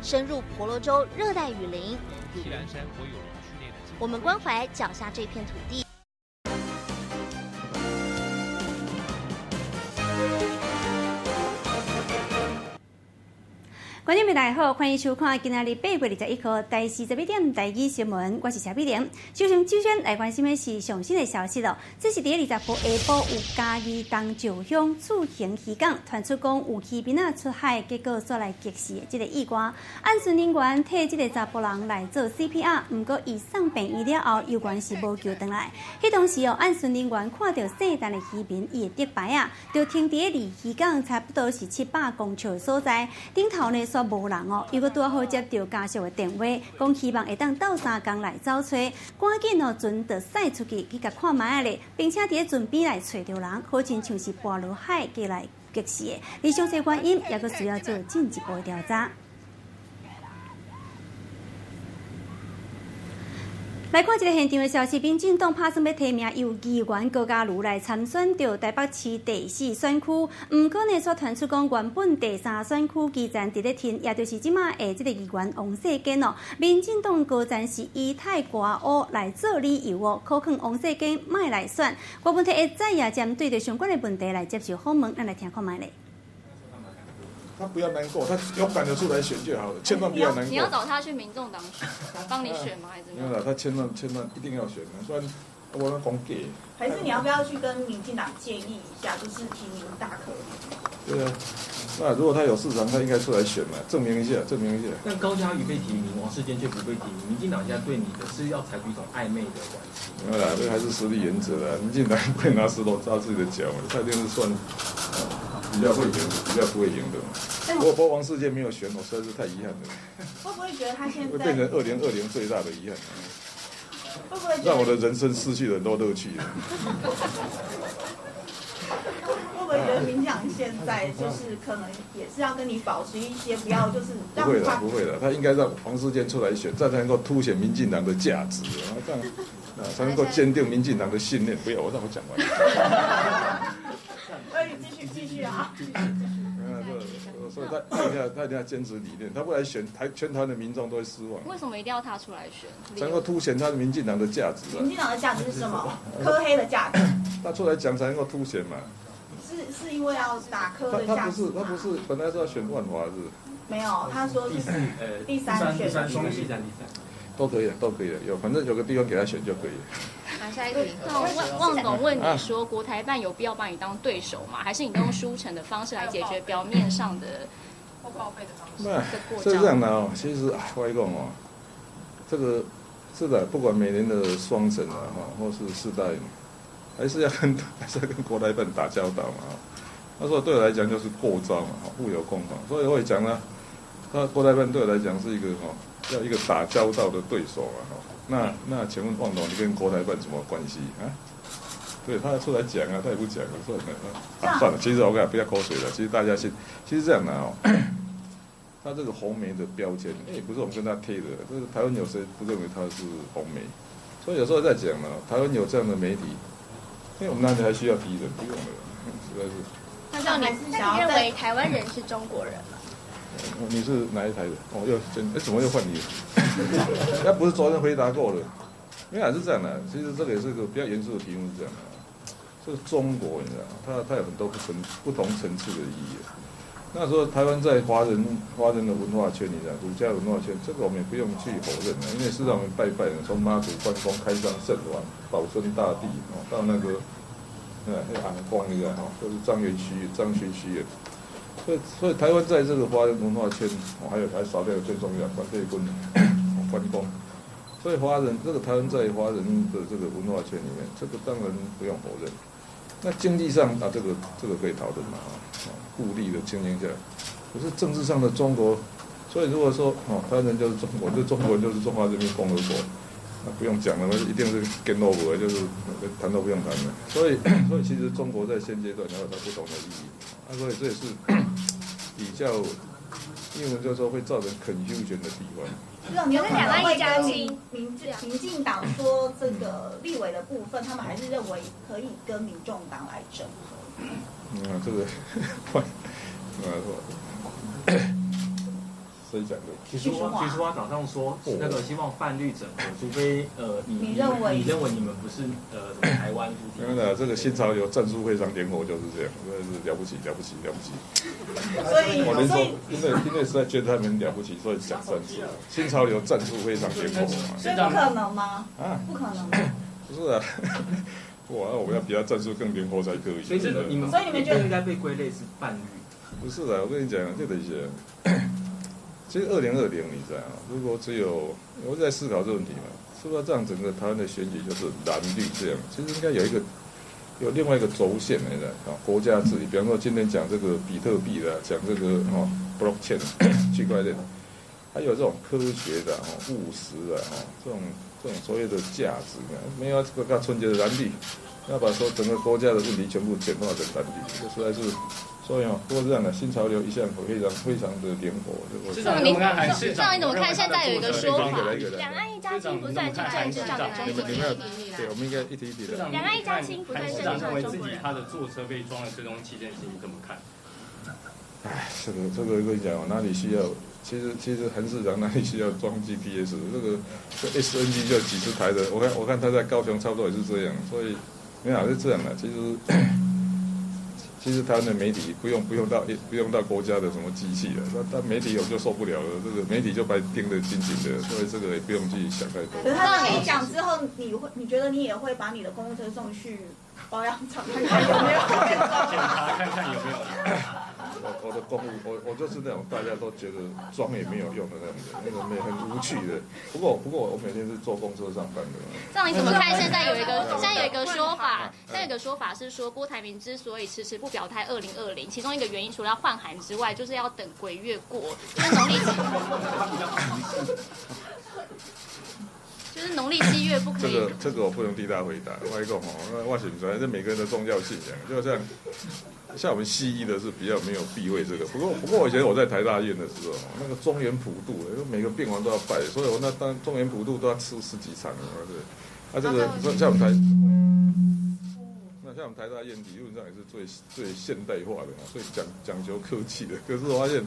深入婆罗洲热带雨林。西兰山国有区内的，我们关怀脚下这片土地。观众朋友大家好，欢迎收看今仔日8月21号第41点第2新闻，我是谢美玲。首先来关心的是上新的消息咯，这是第20号下晡有嘉义东石乡厝行渔港传出讲有渔民出海，结果所来激死的这个意外。案顺人员替这个查甫人来做 CPR， 不过伊送病院了后，有关是无救回来。迄当时案顺人员看到细单的渔民，伊的竹牌就停伫离渔港差不多是700公尺的所在，顶头呢煞无人哦，又搁拄好接到家属的电话，讲希望会当斗3工来找找，赶紧哦船就驶出去甲看卖咧，并且伫船边来找着人，好亲像是跌落海过来激死的。而详细原因也搁需要做进一步的调查。来看一个现场的消息，民进党打算要提名由议员高嘉瑜来参选到台北市第4选区，不过呢，所传出讲原本第3选区基站伫咧听，也就是即马的这个议员王世坚哦，民进党高站是以太挂乌来做理由哦，可劝王世坚卖来选。国本体会再也针对着相关的问题来接受访问，咱来听看卖咧。他不要难过，他勇敢的出来选就好了，千万不要难过。你要找他去民众党选，帮你选吗？还是怎么样？没有啦，他千万一定要选的，不然我们讲假。还是你要不要去跟民进党建议一下，就是提名大可？对啊，那如果他有市场，他应该出来选嘛，证明一下。但高嘉瑜被提名，王世坚却不被提名，民进党现在对你的是要采取一种暧昧的关系。没有啦，这还是实力原则啦，民进党不会拿石头砸自己的脚嘛，他一定是算比较会赢的，比较不会赢的嘛。不过王世坚没有选，我实在是太遗憾了。会不会觉得他现在会变成2020最大的遗憾？会不会让我的人生失去了很多乐趣？会不会觉得民进党现在就是可能也是要跟你保持一些，不要就是让他不会的，他应该让王世坚出来选，这样才能够凸显民进党的价值，这样才能够坚定民进党的信念。不要，让我讲完。所以继续啊。所以他一定要坚持理念，他不来选，全台的民众都会失望。为什么一定要他出来选？才能够凸显他的民进党的价值。民进党的价值是什么？柯黑的价值。他出来讲才能够凸显嘛。是因为要打柯的价值。他不是本来是要选万华是？没有，他说就是第三选区。都可以的，反正有个地方给他选就可以了。好，下一题。旺总问你说，国台办有必要把你当对手吗？还是你用书城的方式来解决表面上的或报备的方式？是这样的哦，其实我讲哦，这个是的，不管每年的双城啊，或是世代，还是要跟国台办打交道嘛。他说对我来讲就是过招嘛，互有攻防。所以我也讲了，国台办对我来讲是一个要一个打交道的对手啊，那请问旺总，你跟国台办什么关系啊？对他出来讲啊，他也不讲了，算了，其实我跟你不要口水了。其实大家其实这样的哦，他这个红媒的标签，不是我们跟他贴的，就是台湾有谁不认为他是红媒？所以有时候在讲呢，台湾有这样的媒体，因为我们哪里还需要敌人？不用了，实在是。那这样你认为台湾人是中国人吗？你是哪一台的？怎么又换你？那不是昨天回答过了？因为还是这样的，其实这个也是个比较严肃的题目，是这样的。这个中国，你知道，它有很多不同层次的意义。那时候台湾在华人的文化圈里面，儒家文化圈，这个我们也不用去否认的，因为事实上我们拜的，从妈祖关公开上圣王，保孙大帝到那个安光那个就是张学区。所以台湾在这个华人文化圈，还少掉最重要的关帝关公。所以台湾在华人的这个文化圈里面，这个当然不用否认。那经济上这个可以讨论嘛，互利的情形下，可是政治上的中国，所以如果说台湾人就是中国，这中国人就是中华人民共和国，那不用讲了，一定是 game over， 就是谈都不用谈了。所以其实中国在现阶段还有它不同的意义，所以这也是比较英文就是说会造成confusion的地方。你有可能会跟民进党说这个立委的部分，他们还是认为可以跟民众党来整合。这个谁讲的？徐淑华早上说，那个希望泛绿整合，除非你认为你们不是台湾主体。当然，这个新潮流战术会上联合就是这样，真的是了不起。所以因为实在觉得他们了不起，所以讲战术。新潮流战术会上联合嘛。所以不可能吗？不可能。不是啊。哇，我们要比他战术更灵活才可以。所以你们觉得应该被归类是泛绿？不是的，我跟你讲，这等一下。其实2020你知道吗？如果只有我在思考这个问题嘛，是不是这样整个台湾的选举就是蓝绿这样？其实应该有另外一个轴线来的啊，国家治理。比方说今天讲这个比特币的，讲这个blockchain 区块链，还有这种科学的务实的这种所谓的价值，没有这个纯洁的蓝绿，要把说整个国家的问题全部简化成蓝绿，这实在是。所以不过这样的新潮流一向非常的灵活。市长你怎么看？市长你怎么看？现在有一个说法，两岸一家亲不算是政治上的中国议题。对，我们应该一题一题的。两岸一家亲不算政治上的中国议题。自己他的坐车被装了追踪器，这件事情你怎么看？哎，这个跟你讲哪里需要？其实韩市长哪里需要装 GPS？这 SNG 就几十台的，我看他在高雄差不多也是这样，所以没有是这样的，其实台湾的媒体不用到国家的什么机器了，但媒体我就受不了了，这个媒体就把你盯得紧紧的，所以这个也不用去想太多。可是他跟你讲之后，你觉得你也会把你的公共车送去保养厂看看有没有检查看看有没有？我的公务，我就是那种大家都觉得装也没有用的那种很无趣的。不过我每天是坐公车上班的。这样你怎么看？现在有一个说法是说，郭台铭之所以迟迟不表态2020，其中一个原因除了要换韩之外，就是要等鬼月过，就是农历7月不可以。这个我不能替他回答。我讲我是不知道，这每个人的宗教信仰，就像我们西医的是比较没有避讳这个。不过我以前我在台大医院的时候，那个中元普渡，每个病房都要拜，所以我那当中元普渡都要吃10几场，对。这个像我们台大医院理论上也是最现代化的，最讲究科技的。可是我发现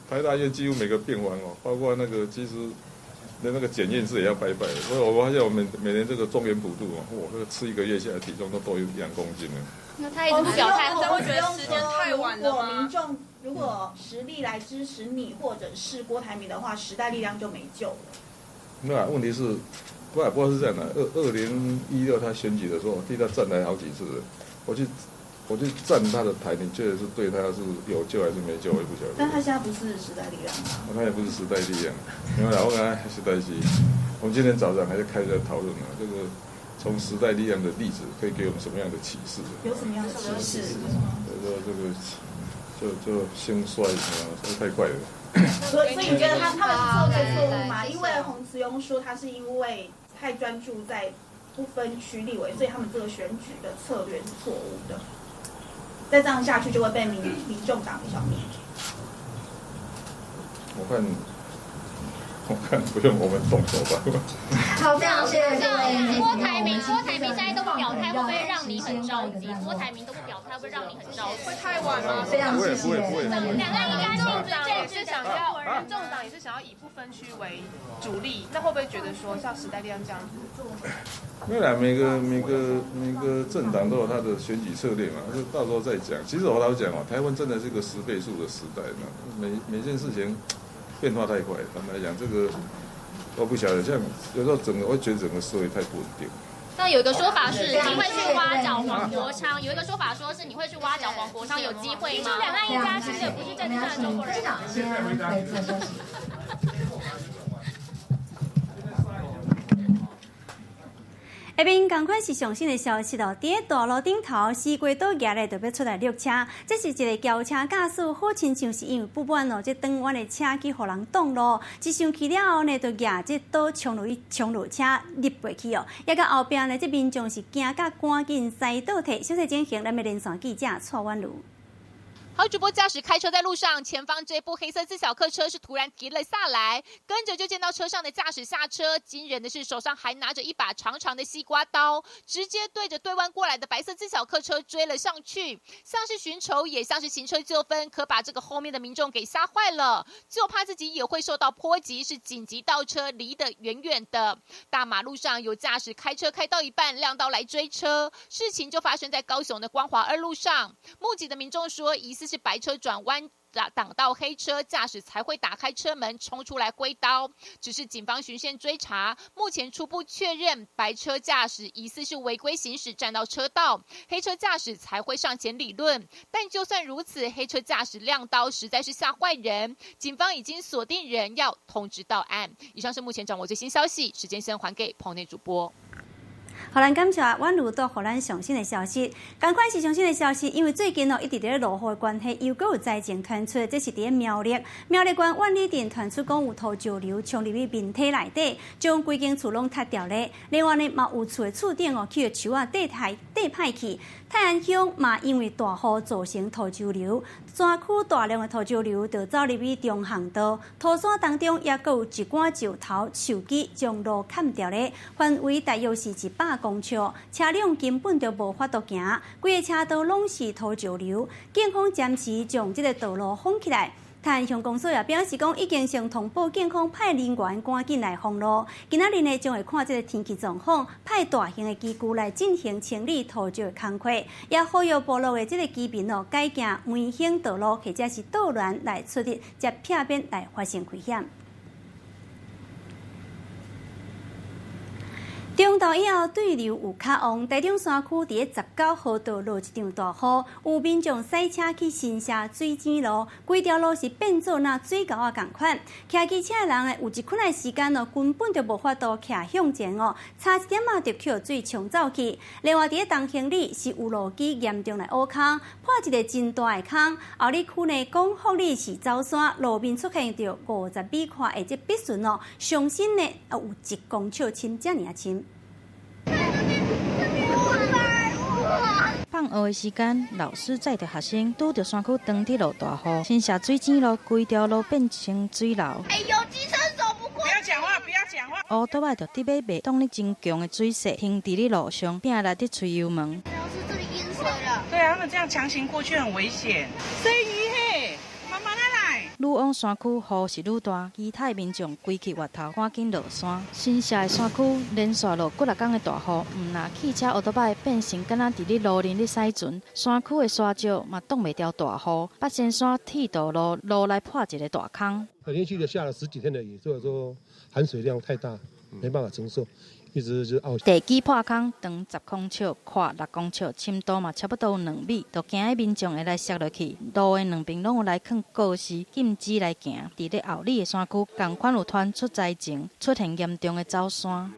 台大医院几乎每个病房包括那个其实。那个检验室也要拜拜，所以我发现我们每年这个中元普渡这个吃1个月下来体重都有2公斤了。那他一直表态后，会觉得时间太晚了吗？民众如果实力来支持你或者是郭台铭的话，时代力量就没救了。没有，问题是不知道是这样的。2016他选举的时候，替他站台好几次，我去站他的台，你觉得是对他是有救还是没救？我也不晓得。但他现在不是时代力量他也不是时代力量。因为我刚才时代是，我们今天早上还在开在讨论这个从时代力量的例子可以给我们什么样的启示？有什么样的启示？就兴衰太快了。所以你觉得他们是做对错误吗？因为洪慈庸说他是因为太专注在不分区立委，所以他们这个选举的策略是错误的。再这样下去就会被民众党消灭。我看不用我们动手吧。好，非常谢谢各位。郭台铭现在都不表态，会不会让你很着急？郭台铭都不表态，会让你很着急？会太晚吗？非常谢谢。两岸一家亲之间是想要，民众党也是想要以不分区为主力，那会不会觉得说像时代力量这样子？没有啦，每个政党都有他的选举策略嘛，就到时候再讲。其实我老讲台湾真的是个10倍数的时代嘛，每件事情变化太快。坦白讲，这个我不晓得，像有时候我觉得整个社会太不稳定。那有一个说法是你会去挖角黄国昌，有一个说法说是你会去挖角黄国昌，有机会吗？两岸一家亲的不是政治上的中国人。先回做休息。下面同款是上新的消息咯，伫大路顶头西瓜岛夜咧就要出来掠车，这是一个轿车驾驶好亲像是因为不满这长弯的车去互人挡路，一生气了后呢，就夜这岛冲入车入过去哦，也甲后边呢，这民众是惊甲赶紧塞倒退。小细进行，咱的连线记者蔡婉如。好主播驾驶开车在路上，前方这部黑色自小客车是突然停了下来，跟着就见到车上的驾驶下车，惊人的是手上还拿着一把长长的西瓜刀，直接对着对弯过来的白色自小客车追了上去，像是寻仇也像是行车纠纷，可把这个后面的民众给吓坏了，就怕自己也会受到波及，是紧急倒车离得远远的。大马路上有驾驶开车开到一半亮刀来追车，事情就发生在高雄的光华2路上，目击的民众说疑似是白车转弯挡到黑车，驾驶才会打开车门冲出来挥刀。只是警方循线追查，目前初步确认白车驾驶疑似是违规行驶占到车道，黑车驾驶才会上前理论。但就算如此，黑车驾驶亮刀实在是吓坏人，警方已经锁定人要通知到案。以上是目前掌握最新消息，时间先还给棚内主播。好，咱感谢宛如到互咱上新的消息。赶快是上新的消息，因为最近一直在落雨的关系，又有灾情传出，这是伫苗栗县万里镇传出讲有土石流冲入去民体内底，将规间厝拢塌掉咧。另外呢，嘛有厝的厝顶去的树地歹去。泰安乡嘛因为大雨造成土石流，山区大量的土石流就走入去中巷道，土山当中也有一杆石头树枝将路砍掉咧，范围大约是100公尺，车辆根本就无法度行，规个车道拢是土石流。警方暂时将这个道路封起来。泰安乡公所也表示讲，已经先通报警方派人员赶紧来封路。今仔日呢，将会看这个天气状况，派大型的机具来进行清理土石的工课，也呼吁部落的这个居民改行危险道路，或者是道乱来出入，才避免来发生危险。中昼以后对流有较旺，台中山区伫19号道落一场大雨，有民众驶车去新社水井路，规条路是变做那水沟啊共款。骑机车的人呢，有一困的时间根本就无法度骑向前差一点就去水冲走去。另外，伫东兴里是有路基严重来挖坑，破一个真大的坑。后里区呢，讲福里是走山，路面出现着50米宽的这笔顺上深呢有1公尺深，遮尔深。放学的时间，老师载着学生拄着山区长铁路大雨，新社水井路规条路变成水流。哎呦，机车走不过！不要讲话，不要讲话。乌倒摆着伫尾袂挡咧真强的水势，停伫咧路上，拼来伫吹油门。老师，这里淹水了。对啊，他们这样强行过去很危险。生鱼嘿，妈妈来。愈往山区雨是愈大，其他民众规起外头赶紧落山。新社的山区连续落几6天的大雨，毋若汽车、乌倒摆变成敢若伫咧路林咧驶船。山区的沙石嘛挡袂掉大雨，八仙山铁道路来破一个大坑。连续的下了10几天的雨，所以说含水量太大，没办法承受。一直就是凹。地基破坑，长10公尺，宽6公尺，深度嘛差不多有2米，就惊迄民众会来摔落去。路的两边拢有来放告示，禁止来行。伫咧后里的山区，同款有传出灾情，出现严重的走山。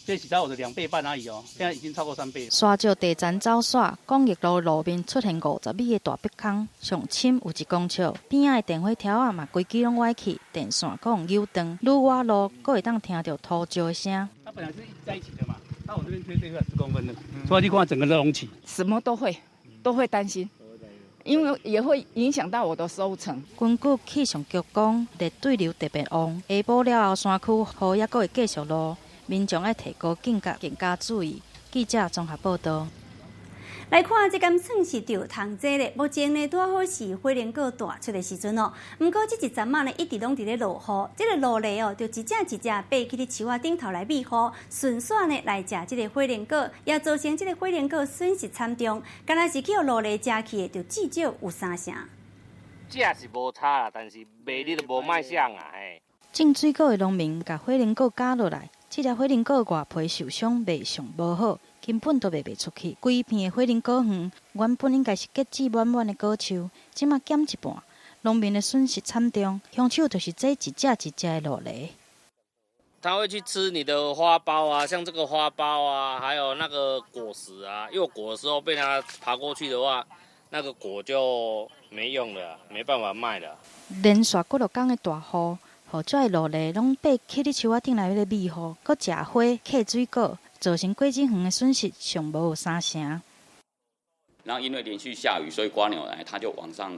这是我的2倍半而已现在已经超过3倍。沙石地层走煞，广益路面出现50米的大壁坑，上深有1公尺，边仔的电火条嘛规支拢歪去，电线搁用扭断，愈挖路搁会当听到土石的声。它本来是在一起的嘛，那我这边推这个10公分的，所以你看整个都隆起。什么都会担心。因为也会影响到我的收成。根据气象局讲，热对流特别旺，下晡了后山区雨也搁会继续落，民众要提高警觉，更加注意。记者综合报道。来看这间算是着通济咧，目前呢拄好是火龙果大出的时阵不过这一阵仔呢一直拢伫咧落雨，这个落雷就一只一只爬去咧树仔顶头来避雨，顺线呢来食这个火龙果，也造成这个火龙果损失惨重。敢若是去落雷食去的，就至少有3成。这是无差啦，但是卖你就无卖相啊！种水果的农民把火龙果加落来，这粒火龙果外皮受伤，卖相无好。根本都卖袂出去，规片的火龙果园原本应该是结籽满满的果树，即马减一半，农民的损失惨重。凶手就是这一只一只的落雷。它会去吃你的花苞啊，像这个花苞啊，还有那个果实啊。因为果的时候被它爬过去的话，那个果就没用了，没办法卖了。连续几6天的大雨，予这的落雷拢爬去咧树仔顶内咧觅雨，搁食花、揢水果。造成果子园的损失尚无有3成。然后因为连续下雨，所以瓜牛它就往上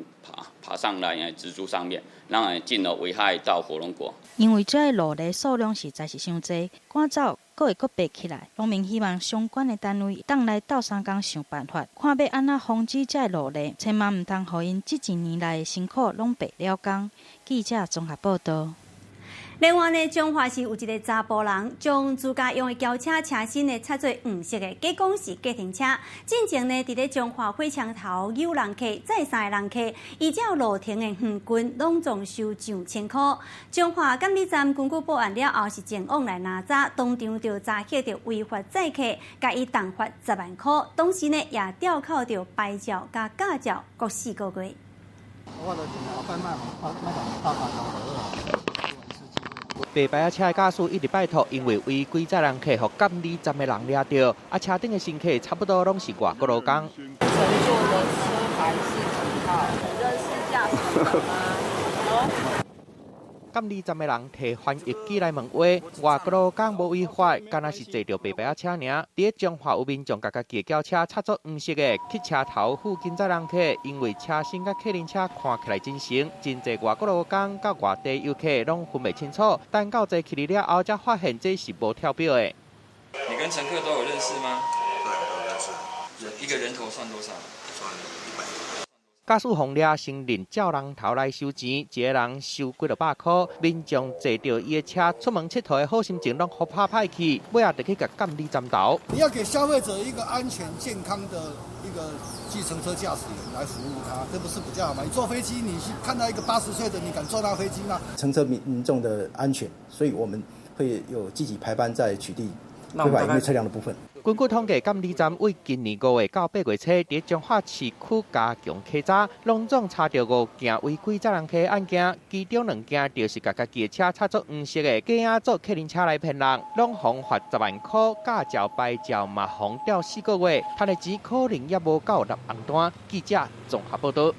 爬上来植株上面，然后进而危害到火龙果。因为这落雷数量实在是伤多，赶走阁会阁白起来。农民希望相关的单位当来斗3工想办法，看要安怎防止这落雷，千万唔通互因这一年来的辛苦拢白了工。记者综合报道。另外呢，彰化市有一个查甫人将自家用的轿车车身呢拆做黄色的，假讲是计程车。进前呢，伫咧彰化火枪头有人客，再三个人客，依照路停的远近，拢总收上千块。彰化监理站根据报案了后，是前往来拿查，当场就查获着违法载客，甲伊重罚10万块。同时呢，也吊扣着牌照甲驾照各4个月。白牌车的驾驶一直拜托，因为违规载人客，互监理站的人抓到，车顶的乘客差不多拢是外国劳工。乘坐的车牌是几号？认识驾驶人吗？监理站的人摕翻译机来问话，外国劳工无违法，敢若是坐着白牌车尔。伫彰化有民众甲家己的轿车插作黄色的，去车头附近载人客，因为车身甲客人车看起来真像，真侪外国劳工甲外地游客拢分袂清楚，但到坐起了后，才发现这是无跳表的。你跟乘客都有认识吗？对，都有认识。一个人头算多少？算100。驾驶红掠先认叫人头来收钱，一个人收几百块。民众坐到伊的车出门佚佗的好心情，拢好拍歹去，尾仔就去甲监理站投。你要给消费者一个安全健康的一个计程车驾驶员来服务他，这不是比较好吗？你坐飞机，你去看到一个80岁的，你敢坐那飞机吗？乘车民众的安全，所以我们会有积极排班在取缔非法营运车辆的部分。根据统计，监理站为今年5月到8月初，伫彰化市区加强稽查，拢总查到5件违规载人客案件，其中2件就是甲家己的车插作黄色的，假做客人车来骗人，拢罚10万块，驾照牌照嘛罚吊4个月，赚的钱可能也无够6万单。记者综合报道。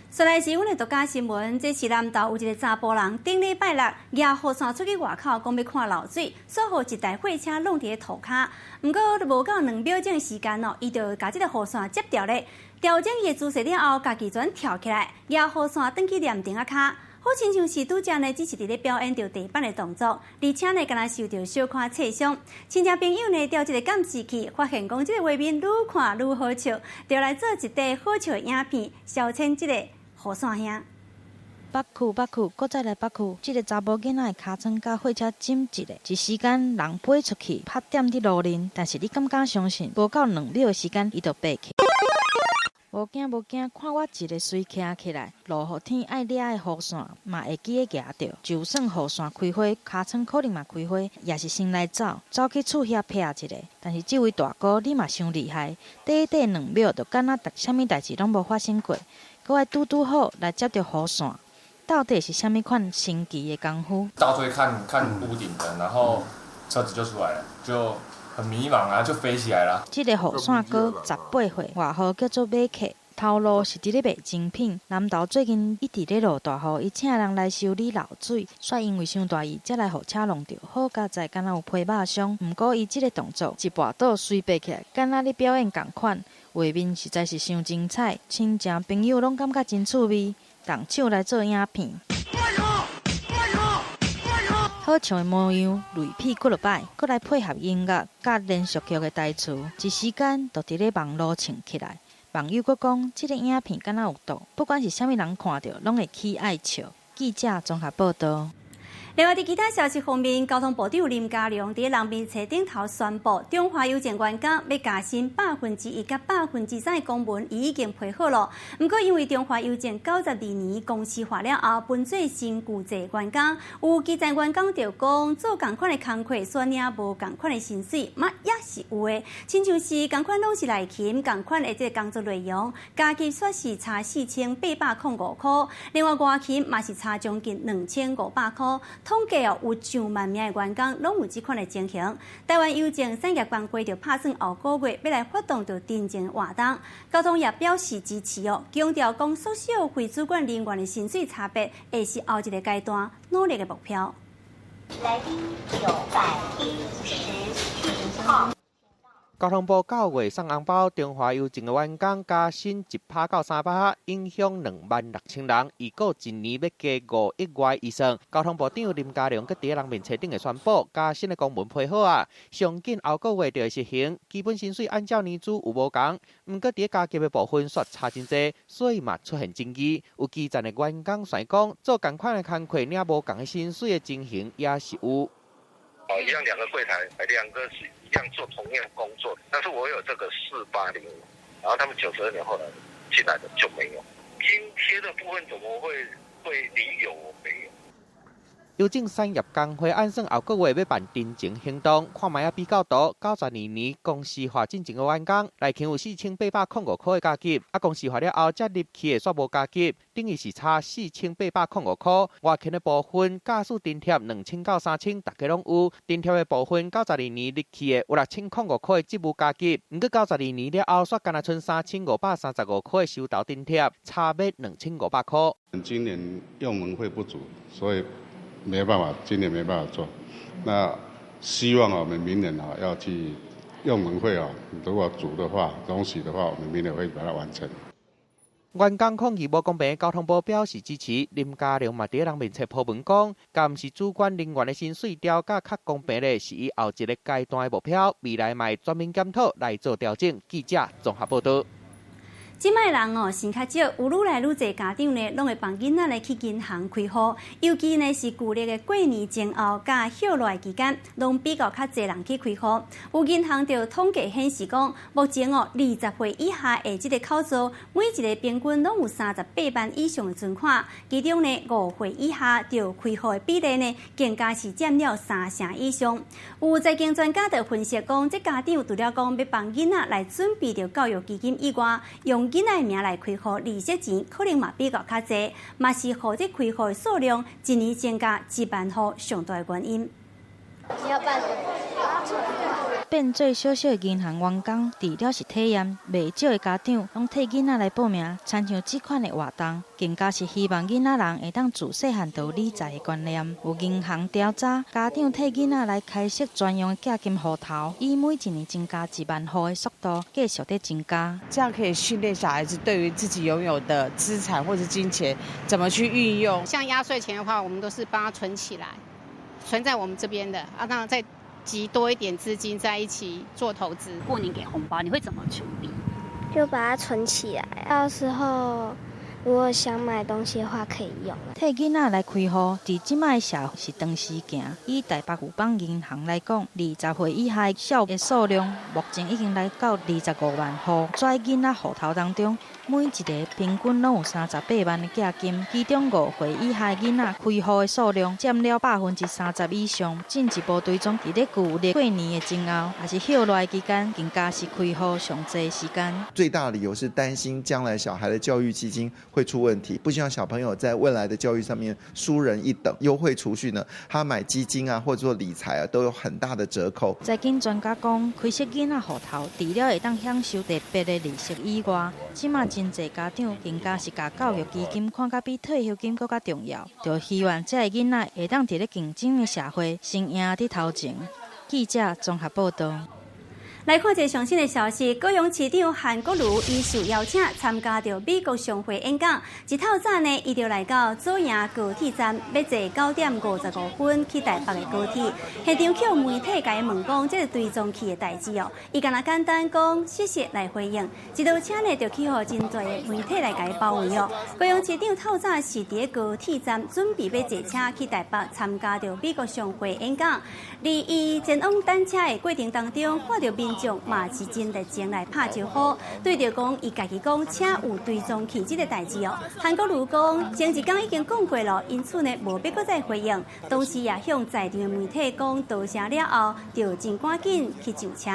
再来是阮的独家新闻，这是南投有一个查甫人，顶礼拜六举雨伞出去外口，讲要看漏水，煞互一台货车弄伫咧涂骹。不过无到2秒钟时间哦，伊就把这个雨伞接掉咧，调整伊的姿势了后，家己转跳起来，举雨伞转去念顶啊骹。好亲像是拄则呢，只是伫咧表演着地板的动作，而且呢，敢若受到小可刺伤。亲戚朋友呢，调这个监视器，发现讲这个画面愈看愈好笑，就来做一块好笑的影片，消遣这个雨伞兄。北区，搁再来北区，这个查某囡仔的尻川甲火车浸一个，一时间人飞出去，拍点伫路面，但是你敢敢相信？无到2秒的时间，伊就爬起。无惊，看我一个随徛起来，落雨天爱抓的雨伞嘛会记得夹着，就算雨伞开花，尻川可能嘛开花，也是先来走去厝遐拍一个。但是这位大哥你嘛伤厉害，短2秒就敢若啥物代志拢无发生过，搁爱拄好来接着雨伞。到底是什么款神奇的功夫？倒退看屋顶的，然后车子就出来了，就很迷茫啊，就飞起来了。这个雨伞哥18岁，外号叫做马克，头路是伫咧卖精品。南投最近一直咧落大雨，伊请人来修理漏水，却因为伤大意，才来互车弄着。好佳在敢若有皮肉伤，不过伊这个动作一跋倒随爬起来，敢若咧表演同款，画面实在是伤精彩，亲戚朋友拢感觉真趣味。动手来做影片，好笑的模样，雷屁几落摆，搁来配合音乐甲连续剧的台词，一时间就伫咧网络唱起来。网友搁讲，这个影片敢若有毒，不管是啥物人看到，拢会起爱笑。记者综合报道。另外，伫其他消息方面，交通部长林佳龙伫人民车顶头宣布，中华邮政员工要加薪1%甲3%的公文，伊已经批好了。不过，因为中华邮政92年公司化了后，分做新旧制员工，有基层员工就讲做同款的工课，虽领无同款的薪水，嘛也是有的。亲像是同款拢是内勤，同款的这工作内容，加级说是差4805块，另外外勤嘛是差将近2500块。统计有上万名的员工拢有这款的情形。台湾邮政产业办会就打算后个月要来发动着真正活动，交通业表示支持强调讲缩小非主管人员的薪水差别，会是后一个阶段努力的目标。来宾917号。交通部9月送红包，中华邮政的员工加薪1%到3%，影响26000人，预估今年要加5亿元以上。交通部长林佳龙伫人面册顶的宣布，加薪的公文配合啊，上紧后个月就会实行。基本薪水按照年资有无同，不过伫加级的部分却差真多，所以嘛出现争议。有基层的员工宣讲，做同款的工课领无同的薪水的情形也是有。一样2个柜台，2个是一样做同样工作，但是我有这个4805，然后他们92年后来进来的就没有。津贴的部分怎么会你有我没有？邮政产业工会按算后个月要办真情行动，看卖啊比较多。92年公司化进前的员工，内勤有4805块的加级，啊公司化了后才入去的煞无加级，等于是差4805块。外勤的部分，驾驶津贴2000到3000，大家拢有。津贴的部分，92年入去的有6005块职务加级，不过92年了后，煞干那剩3535块的收到津贴，差别2500块。今年用文会不足，所以没办法，今年没办法做。那希望我们明年要去用文会如果足的话、容许的话，我们明年会把它完成。员工抗议无公平，交通部表示支持。林佳龙嘛伫人面册铺文讲，敢是主管人员的薪水调价较公平的，是伊后一个阶段的目标，未来嘛专门检讨来做调整。记者综合报道。即摆人生较少，有愈来愈侪家长呢，拢会帮囡仔来去银行开户，尤其呢是旧历的过年前后甲休落期间，拢比较较侪人去开户。有银行就统计显示讲，目前20岁以下的即个口座，每一个平均拢有38万以上的存款，其中呢5岁以下就开户的比例呢，更加是占了30%以上。有财经专家就分析讲，即家长除了讲要帮囡仔来准备着教育基金以外，用囡仔的名来开户利息钱，可能嘛比较较济，嘛是户这开户的数量一年增加1万户上大的原因。你要办什么？变做小小的银行员工，除了是体验，袂少的家长拢替囡仔来报名，参像这款的活动，更加是希望囡仔人会当自细汉就理财的观念。有银行调查，家长替囡仔来开设专用的假金户头，以每一年增加1万户的速度，继续在增加。这样可以训练小孩子对于自己拥有的资产或者金钱怎么去运用。像压岁钱的话，我们都是帮他存起来，存在我们这边的那再集多一点资金在一起做投资。过年给红包，你会怎么处理？就把它存起来，到时候如果想买东西的话可以用。替囡仔来开户，伫即卖社会是长时行。以台北富邦银行来讲，20岁以下少的数量，目前已经来到25万户。在囡仔户头当中，每一个平均拢有38万的价金，其中5岁以下的囡仔开户的数量占了30%以上。进一步追踪，伫咧旧历过年的前后，也是休落期间，更加是开户上济时间。最大的理由是担心将来小孩的教育基金会出问题，不希望小朋友在未来的教育上面输人一等。优惠储蓄呢，他买基金或者做理财都有很大的折扣。财经专家讲，开设囡仔户头，除了会当享受特别的利息以外，即马真侪家长更加是把教育基金看甲比退休金更加重要，就希望这个囡仔会当伫咧竞争的社会先赢伫头前。记者综合报道。来看一个上新的消息，高雄市长韩国瑜伊受邀请参加到美国商会演讲。一透早呢，伊就来到左营高铁站，要坐9点55分去台北的高铁。现场去媒体甲伊问讲，这个追踪去的代志哦。伊敢若简单讲谢谢来回应，一路车呢就去互真侪的媒体来甲伊包围哦。高雄市长透早是伫咧高铁站准备要坐车去台北参加到美国商会演讲。伫伊前往等车的过程当中，看到民众嘛是真热情来拍招呼，对着讲伊家己讲车有追踪器这个代志哦。韩国瑜讲前一天已经讲过了，因此呢无必要再回应。同时也向在场的媒体讲多谢了后，就真赶紧去上车。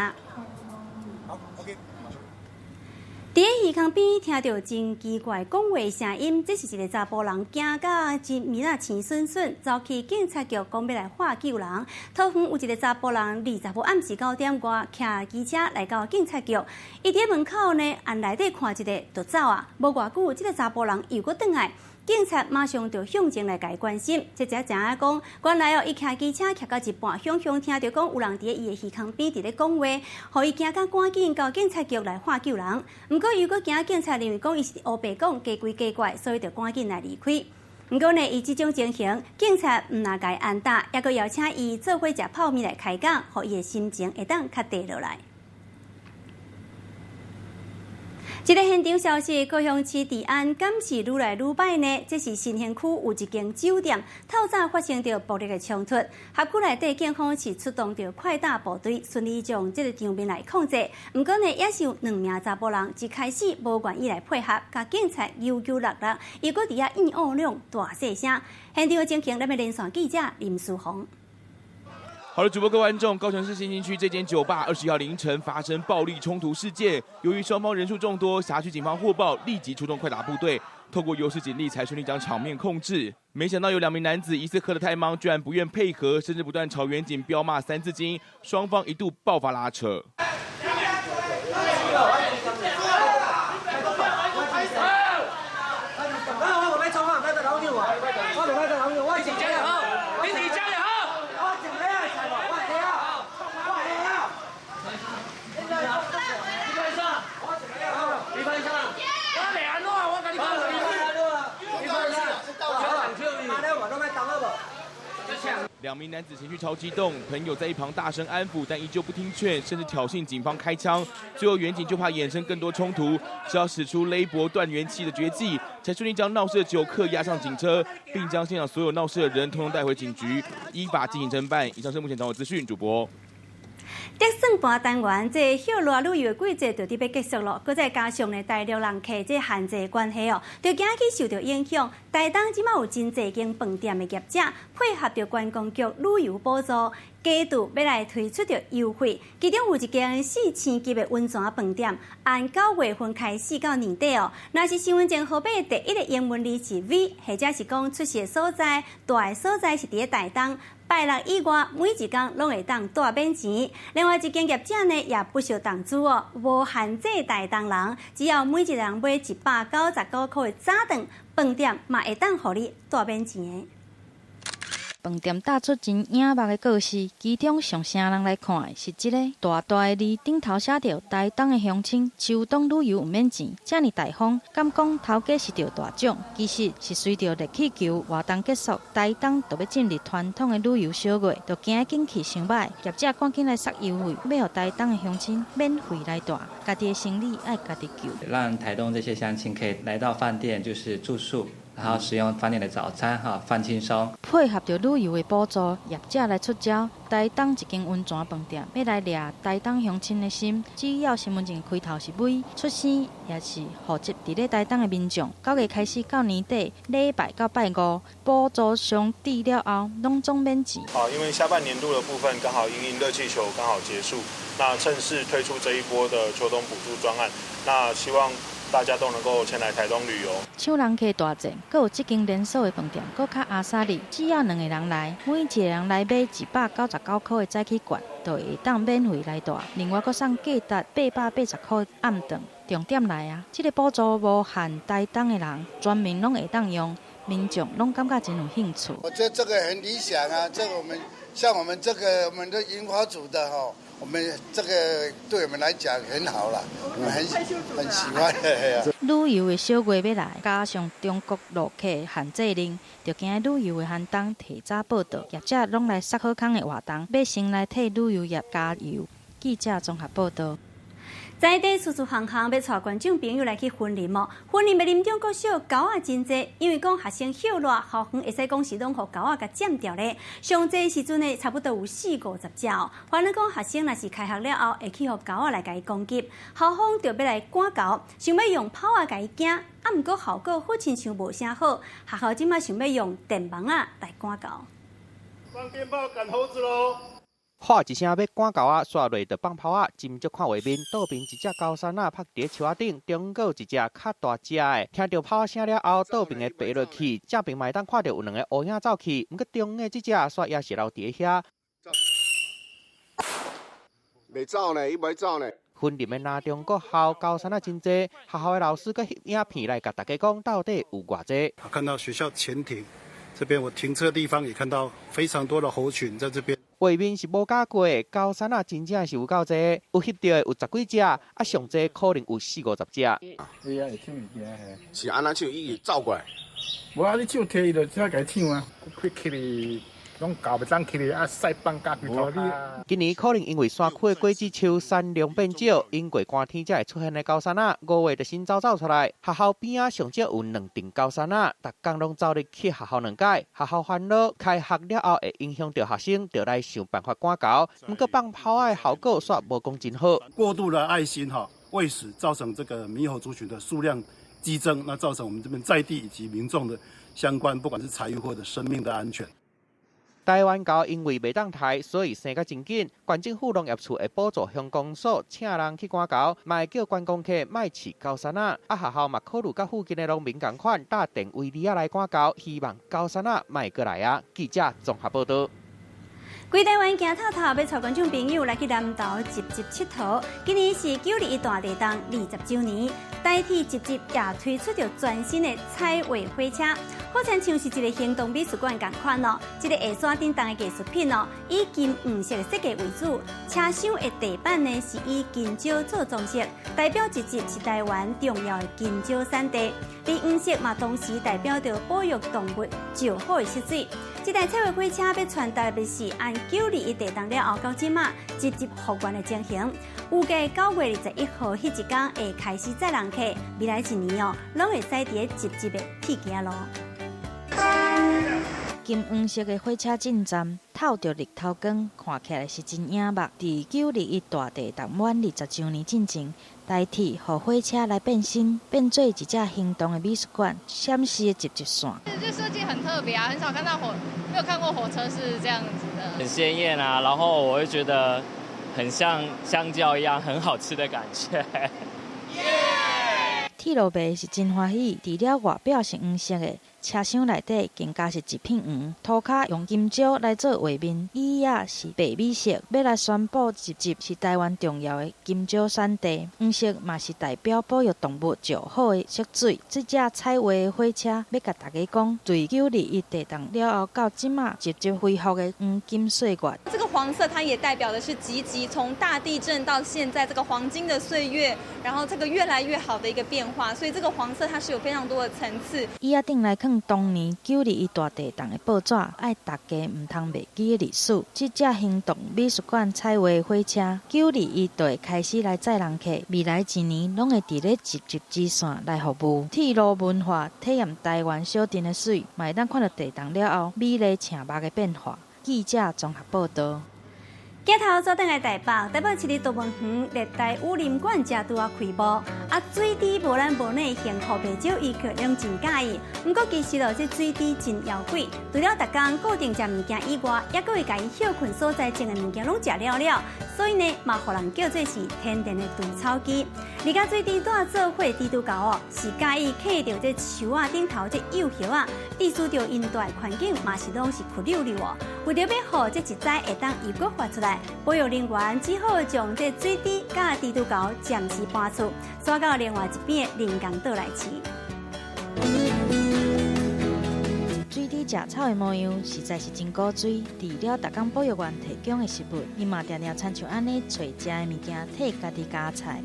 伫咧鱼缸边听到真奇怪讲话声音，这是一个查甫人惊甲真面啊青顺顺，走去警察局讲要来化救人。桃园有一个查甫人，20号暗时9点外骑机车来到警察局，伊伫门口呢按内底看一个就走啊，无偌久，这个查甫人又搁转来。警察马上就向前来甲伊关心。这才知影讲，原来伊骑机车骑到一半，向听到讲有人伫伊的耳孔边伫咧讲话，互伊惊到赶紧到警察局来喊救人。不过如果惊警察认为讲伊是乌白讲假鬼假怪，所以就赶紧来离开。不过呢，伊这种情形，警察唔拿甲伊安打，也阁邀请伊做伙食泡面来开讲，互伊的心情会当较低落来。一个现场消息，高雄市治安敢是愈来愈歹呢？这是新兴区有一间酒店，透早发生着暴力的冲突，辖区内底警方是出动着快打部队，顺利将这个场面来控制。不过呢，也是有2名查甫人一开始无愿意来配合，甲警察996六，伊阁伫遐硬拗两大细声。现场的情形，咱们连线记者林书宏。好的，主播各位观众，高雄市新兴区这间酒吧21号凌晨发生暴力冲突事件，由于双方人数众多，辖区警方获报，立即出动快打部队，透过优势警力才顺利将场面控制。没想到有2名男子疑似喝得太忙，居然不愿配合，甚至不断朝远警飙骂3字经，双方一度爆发拉扯。2名男子情绪超激动，朋友在一旁大声安抚，但依旧不听劝，甚至挑衅警方开枪。最后远警就怕衍生更多冲突，只好使出勒脖断元气的绝技，才顺利将闹事的酒客押上警车，并将现场所有闹事的人统统带回警局，依法进行侦办。以上是目前掌握资讯，主播。得算盘单元，这休热旅游的季节就伫要结束了，搁再加上呢大陆人客这限制的关系哦，就惊去受到影响。台东即马有真侪间饭店的业者配合着观光局旅游补助，加度要来推出着优惠。其中有一间4000级的温泉饭店，按9月份开始到年底哦，若是身份证号码第一个英文字是 V， 或者是讲出席所在大的所在是伫咧台东。拜六以外，每一天拢会当大免钱。另外一间业者呢，也不收档主哦，无限制台东人，只要每一人买199块的早顿，饭店嘛会当互你大免钱的。饭店打出真醒目的告示，其中上啥人来看的是这个大大的字，顶头写着台东的乡亲秋冬旅游有免钱，这么大方，敢讲头家是着大奖，其实是随着热气球活动结束，台东就要进入传统的旅游小月，就惊景气伤歹，业者赶紧来杀优惠，要互台东的乡亲免费来住，家己的行李爱家己救，让台东这些乡亲可以来到饭店就是住宿。然后使用饭店的早餐放轻松，配合着旅游的补助，业者来出招。台东一间温泉饭店要来掠台东乡亲的心，只要身份证开头是尾，出生也是户籍伫咧台东的民众，9月开始到年底，礼拜到拜五，补助上抵了后，拢总免钱。因为下半年度的部分刚好因热气球刚好结束，那趁势推出这一波的秋冬补助专案，那希望大家都能够前来台东旅游。抢人客大战，阁有这间连锁的饭店，阁较阿萨里，只要2个人来，每一个人来买199块的早起券，就会当免费来住。另外，阁送价值880块的暗顿。重点来啊！这个补助无限台东的人，全民拢会当用，民众拢感觉真有兴趣。我觉得这个很理想啊！这个我们我们的银华组的我们这个对我们来讲很好啦，我们很喜欢。旅游的小月要来，加上中国陆客限制令，就惊旅游的寒冬提早报道，业者拢来杀好康的活动，要先来替旅游业加油。记者综合报道。在地处处行行要带观众朋友来去婚礼哦，婚礼的林中国小狗仔真济，因为讲学生休热，校园会使讲是拢互狗仔甲占掉咧。上济时阵呢，差不多有40-50只哦。反正讲学生若是开学了后，会去互狗仔来甲伊攻击，校方就要来赶狗，想要用炮啊甲伊惊，毋过效果好亲像无啥好。学校即马想要用电棒啊来赶狗。放鞭炮赶猴子喽！喊一声要赶狗仔，刷落就放炮仔，真足看画面。倒边一只高山仔趴伫树仔顶，中间有一只较大只的，听到炮声了后，倒边的爬落去，正边嘛当看到有2个乌影走去，毋过中间这只煞也是留伫遐。袂走呢，伊袂走呢。分林的南中国校高山真多，学校的老师佮翕影片来甲大家讲到底有偌多。看到学校前庭这边，我停车的地方也看到非常多的猴群在这边。画面是无假过的，高山真正是有够多，有翕到的有10几只，上多可能有40-50只。会抢物件是安那抢伊走过来？无啊，你手摕伊就只甲伊抢啊，起哩。拢搞不当起嚟塞放假几头今年可能因为山区的果子树产量变少，因过寒天才会出现的高山5月就新走出来。学校边上少有2顶高山逐天拢走入去学校两届。学校烦恼开学了后会影响到学生，就来想办法赶校。不过放炮的效果煞无讲真好。过度的爱心喂食，造成这个猕猴族群的数量激增，那造成我们这边在地以及民众的相关，不管是财物或者生命的安全。台湾猴因为袂当抬，所以生甲真紧。县政府农业处会补助乡公所请人去赶猴，嘛会叫观光客卖饲高山学校嘛考虑甲附近的农民共款搭电围篱来赶猴，希望高山卖过来记者综合报道。规台湾行透透，要带观众朋友来去南投集集佚佗。今年是921大地动20周年，代替集集也推出着全新的彩绘火车，好像是一个行动美术馆同款哦。这个下山顶动的艺术品哦，以金黄色的设计为主，车厢的地板呢是以金蕉做装饰，代表集集是台湾重要的金蕉产地。而黄色嘛，同时代表着保育动物就好的色水。这台彩绘火车要传达的是按921地动了后到即马集集复原的情形。预计9月21号迄一天会开始载人客，未来一年哦，拢会驶伫集集的铁行路。金黄色的火车进站，透着日头光，看起来是真影目。伫921大地动满20周年进前，代替让火车来变身，变做一只行动的美术馆，闪示的集集线。这设计很特别很少看到没有看过火车是这样子的，很鲜艳然后我会觉得很像香蕉一样，很好吃的感觉。铁路迷是真欢喜，除了外表是黄色的，车厢内底更加是一片黄，涂骹用金蕉来做画面，椅仔是白米色，要来宣布集集是台湾重要的金蕉产地。黄色嘛是代表保育动物就好的色水。这只彩绘的火车要甲大家讲，自921地动了后到即马集集恢复的黄金岁月。这个黄色它也代表的是集集从大地震到现在这个黄金的岁月，然后这个越来越好的一个变化，所以这个黄色它是有非常多的层次。椅仔顶来放当年921大地动的报纸，爱大家唔通袂记的历史。这只行动美术馆彩绘火车921就会开始来载人客，未来一年拢会伫咧集集支线来服务。铁路文化体验台湾小镇的水，嘛会当看到地动了后美丽请目的变化。记者综合报道。镜头走转来台北市立大文园热带雨林馆才拄啊开幕，水滴无男无女，幸福白鸟伊却拢真介意。不过其实这水滴真妖怪，除了逐天固定食物件以外，也佫会甲伊休困所在种的物件拢食了了，所以呢，嘛互人叫做是天然的除草机。而甲水滴带做伙滴拄高是介意刻着这树顶头这幼叶意思着因住的环境嘛是拢是曲溜溜为着要互这一载会当伊发出来。保育人员只好将这水滴甲滴拄高暂时搬出，刷到另外一边的人工岛来饲。水滴食草的模样实在是真古锥，除了逐工保育员提供的食物，伊嘛常常亲像安尼找食的物件替家己加菜。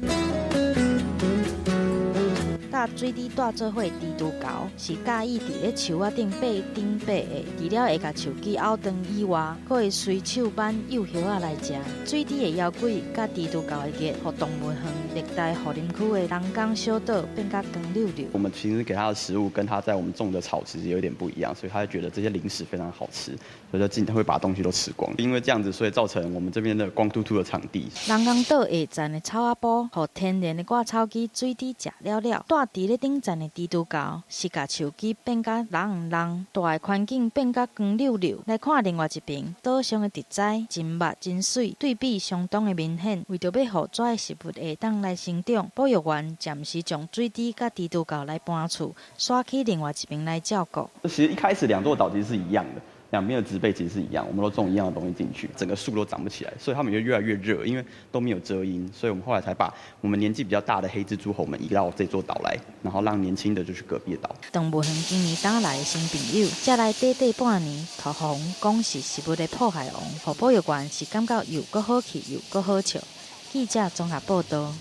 甲水滴带做伙滴拄高，是介意伫咧树仔顶爬顶爬的，除了会甲树枝拗断以外，佫会随手挽幼叶仔来食。水滴的妖怪甲滴拄高的热，互动物园热带雨林区的人工小岛变甲光溜溜。我们平时给它的食物跟它在我们种的草其实有点不一样，所以它就觉得这些零食非常好吃，所以就经常会把东西都吃光。因为这样子，所以造成我们这边的光秃秃的场地。人工岛下站的草仔埔，互天然的割草机水滴食了了，带伫咧顶站的滴拄高，是甲树枝变甲蓝蓝，大的环境变甲光溜溜。来看另外一边，岛上的植栽真密真水，对比相当的明显。为着要互遮的食物会当来生长，保育员暂时将水滴甲滴拄高来搬出，刷去另外一边来照顾。其实一开始2座岛其实是一样的。两边的植被其实是一样，我们都种一样的东西进去，整个树都长不起来，所以它们就越来越热，因为都没有遮阴，所以我们后来才把我们年纪比较大的黑蜘蛛猴们移到这座岛来，然后让年轻的就去隔壁的岛。动物园今年打来的新朋友，才来短半年，桃红讲是食物的破坏王，互保育员是感觉又搁好气又搁好笑。记者综合报道。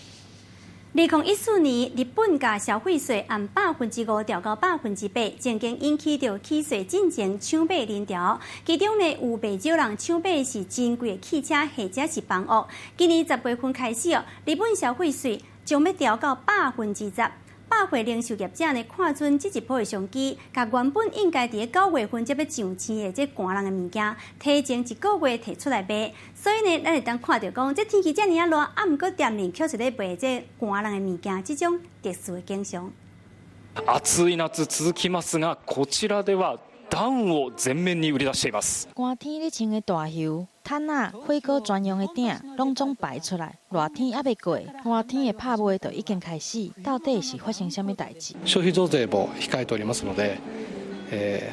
2014年，日本把消费税按5%调到8%，曾经引起着起税进程抢买人潮。其中呢，有不少人抢买是珍贵的汽车或者是房屋。今年10月份开始日本消费税将要调到10%。百货零售业者呢，看准这一波的商机，甲原本应该伫9月份才要上市的这寒人的物件，提前1个月提出来卖。所以呢，咱会当看到讲，这天气这么热，毋过店里却是咧卖这寒人的物件，这种特殊的景象。暑い夏続きますが、こちらではダウンを全面に売り出しています。寒天咧穿的大袖、毯仔、火锅专用的鼎，拢总摆出来。热天还未过，寒天的拍卖就已经开始。到底是发生什么代志？消費増税も控えておりますので、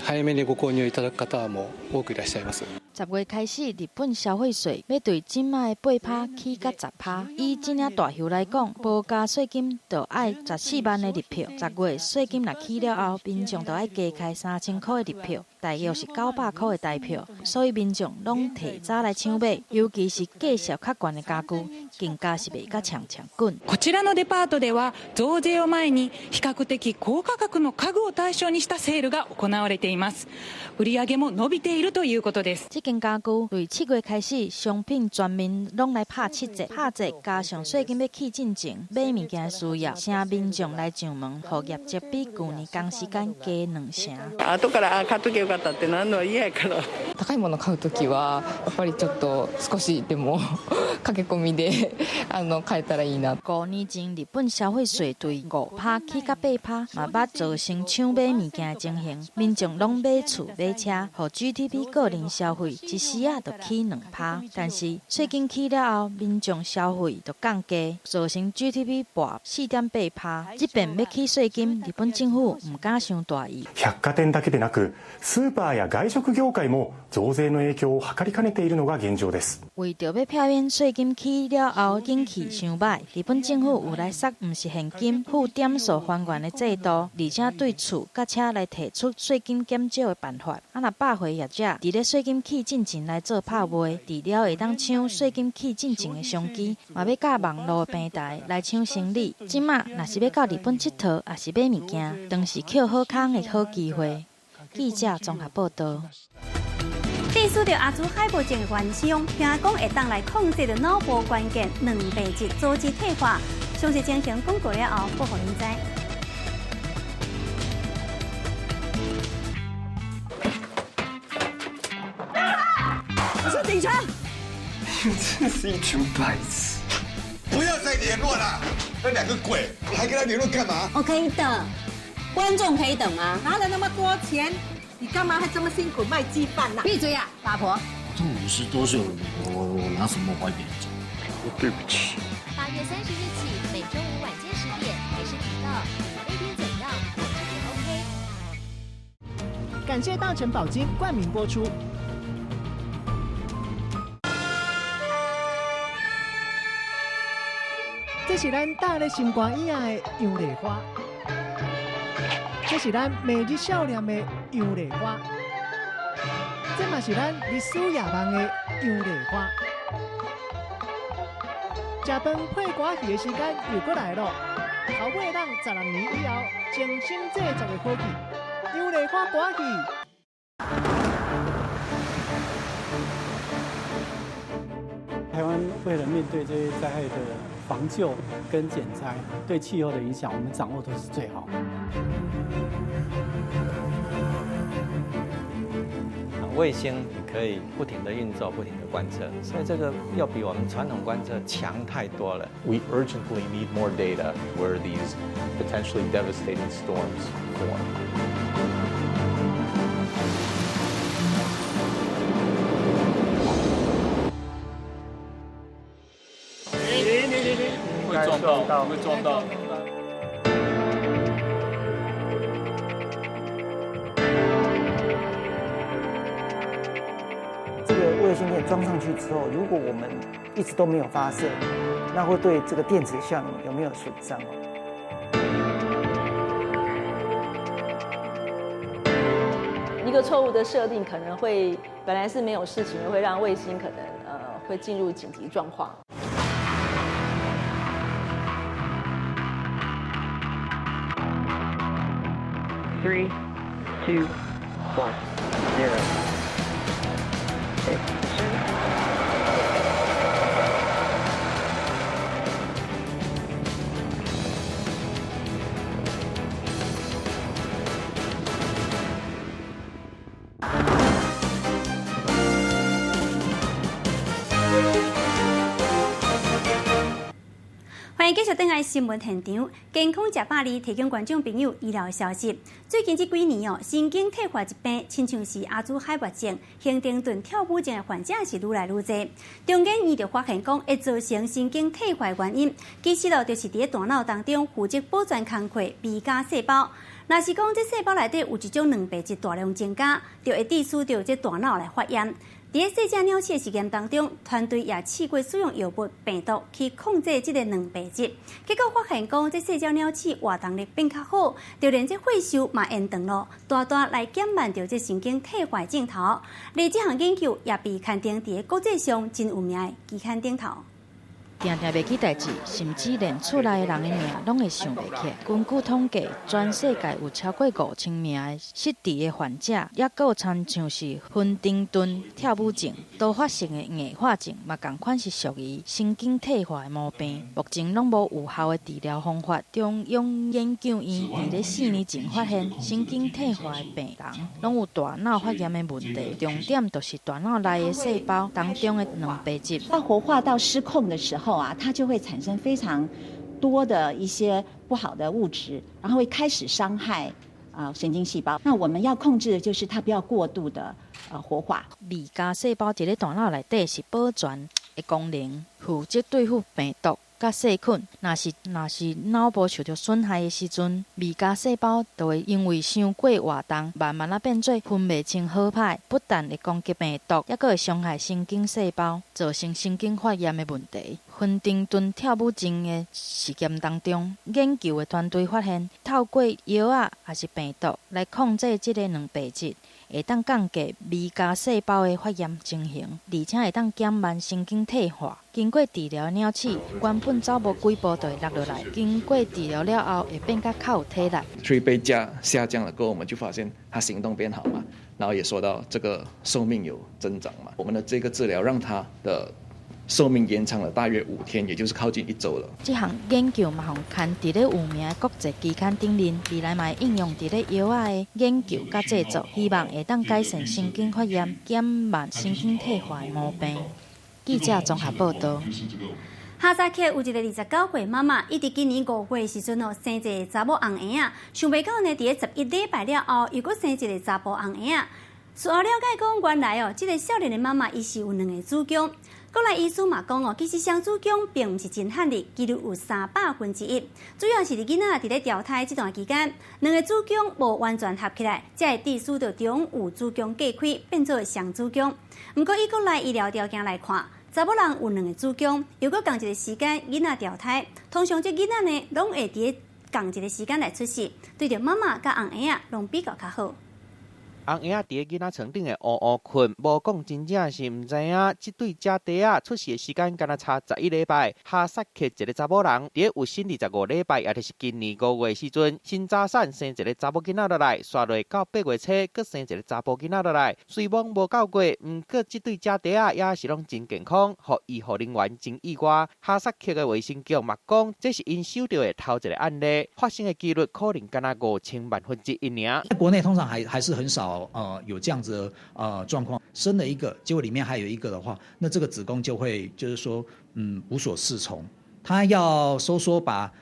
早めにご購入いただく方も多くいらっしゃいます。10月开始，日本消费税要对今麦8%起到10%。以这领大袖来讲，无加税金就要14万的入票。10月税金若起了后，民众就要加开3000块的入票，大约是900块的台票。所以民众拢提早来抢买，尤其是价值较悬的家具，更加是卖甲呛滚。こちらのデパートでは増税を前に比較的高価格の家具を対象にしたセールが行われています。売り上げも伸びているということです。这件家具从7月开始，商品全面拢来拍7折，拍折加上税金要起进前，买物件需要，请民众来上门，互业绩比去年同时間加2成。後から買っときゃよかったってなるのは嫌やから。高いもの買うときはやっぱりちょっと少しでも駆け込みで買えたらいいな。5年前，日本消费税对5%起到8%，嘛捌造成抢买物件的情形，民众拢买厝买车，互 GDP 个人消费一时就起2%，但是税金起了后，民众消费就降低，造成 GDP 跌4.8%。即便要起税金，日本政府唔敢伤大意。百貨店だけでなく、スーパーや外食業界も増税の影響を図りかねているのが現状です。为着要避免税金起了后景气伤歹，日本政府有来设唔是现金付点数还原的制度，而且对厝甲车来提出税金减少的办法。若百货业者伫咧税金起进前来做拍卖，除了会当抢税金起进前的商机，嘛要甲网络平台来抢生理。即马若是要到日本佚佗，也是买物件，当是捡好康的好机会。记者综合报道。电视着阿兹海默症的原伤，听讲会当来控制着脑部关键蛋白质组织退化。详细情形公告了后，报互您知。我是警察。真是一群白痴！不要再联络了，那两个鬼还跟他联络干嘛？我可以等，观众可以等啊。拿了那么多钱，你干嘛还这么辛苦卖鸡饭呢？闭嘴啊，八婆！这50多岁，我拿什么还别人钱？对不起。8月30日起，每周五晚间10点，电视频道，你那边怎样，我这边 OK。感谢大成宝金冠名播出。这是咱搭咧心肝椅仔的杨丽花，这是咱每日少年的杨丽花，这嘛是咱历史夜梦的杨丽花。食饭配歌戏的时间又过来了，后尾咱16年以后精心制作的好戏，杨丽花歌戏。台湾为了面对这些灾害的防救跟减灾，对气候的影响，我们掌握都是最好。卫星可以不停地运作，不停地观测，所以这个要比我们传统观测强太多了。We urgently need more data where these potentially devastating storms form. 会撞到，会撞到。个芯片装上去之后，如果我们一直都没有发射，那会对这个电子效能有没有损伤哦？一个错误的设定可能会本来是没有事情，会让卫星可能会进入紧急状况。3, 2, 1, 0. Ignition. 欢迎继续登来新闻现场，健康食百里提供观众朋友医疗消息。最近这几年神经退化疾病，亲像是阿兹海默症、亨廷顿跳舞症的患者是愈来愈多。中间伊就发现讲，会造成神经退化的原因，其实就是伫大脑当中负责保存工课微加细胞。若是讲这细胞内底有一种蛋白质大量增加，就会致使到这大脑来发炎。在细只鸟鼠的实验当中，团队也试过使用药物、病毒去控制这个蛋白质，结果发现讲，这细只鸟鼠活动力变较好，就连这血寿嘛延长咯，大大来减慢着这神经退化镜头。而这项研究也被刊登在国际上真有名的期刊顶头。定定袂起代志，甚至连厝内的人的名拢会想袂起。根据统计，全世界有超过5000名的失智的患者，也有参像是亨廷顿跳舞症、多发性的硬化症，嘛同款是属于神经退化的毛病。目前拢无有效的治疗方法。中央研究院伫咧4年前发现，神经退化的病人拢有大脑发炎的问题，重点就是大脑内的细胞当中的蛋白质。它活化到失控的时候，它就会产生非常多的一些不好的物质，然后会开始伤害神经细胞。那我们要控制的就是它不要过度的活化。微加细胞伫咧大脑内底是保全的功能，负责对付病毒甲细菌。若是脑部受到损害的时阵，微加细胞就会因为伤过活动，慢慢变做分袂清好歹，不但会攻击病毒，也会伤害神经细胞，造成神经发炎的问题。亨廷顿跳舞症的实验当中，研究的团队发现，透过药啊还是病毒来控制这个蛋白质，会当降低微加细胞的发炎情形，而且会当减慢神经退化。经过治疗，鸟鼠原本走无几步就会落落来，经过治疗了后，会变得较有体力。所以被下降了过后，我们就发现它行动变好嘛，然后也说到这个寿命有增长嘛。我们的这个治疗让它的寿命延长了大约5天，也就是靠近1周了。这项研究嘛，刊伫咧有名的国际期刊顶面，未来嘛会应用伫咧药啊的研究甲制作，希望会当改善神经发炎、减慢神经退化的毛病。记者综合报道。哈萨克有一个29岁妈妈，伊伫今年5月时阵生一个查某红婴仔，想袂到呢，伫咧11礼拜了后，又阁生一个查甫红婴仔。事后了解讲，原来这个少年的妈妈伊是有2个子宫。国内医师嘛讲其实双子宫并毋是真罕见，几率有1/300，主要是囡仔伫咧调胎这段期间，2个子宫无完全合起来，才会致使到中有子宫隔开，变做双子宫。不过以国内医疗条件来看，查某人有2个子宫，如果同一个时间囡仔调胎，通常这囡仔呢拢会伫咧同一个时间来出世，对着妈妈甲红婴仔拢比较较好。红婴仔伫咧囡仔床顶的乌乌困，无讲真正是毋知影，这对姐弟啊出世的时间敢若差11礼拜。哈萨克一个查某人，伫咧有生25礼拜，也就是今年5月时阵，新早产生一个查某囡仔落来，刷落到8月初，佮生一个查甫囡仔落来。虽然无到过，毋过这对姐弟啊也是拢真健康，互医护人员真意外。哈萨克的卫生局嘛讲，这是因收到的头一个案例，发生的几率可能敢若5000万分之1尔。在国内通常还是很少。有这样子的状况，生了一个，结果里面还有一个的话，那这个子宫就会就是说无所适从，它要收缩把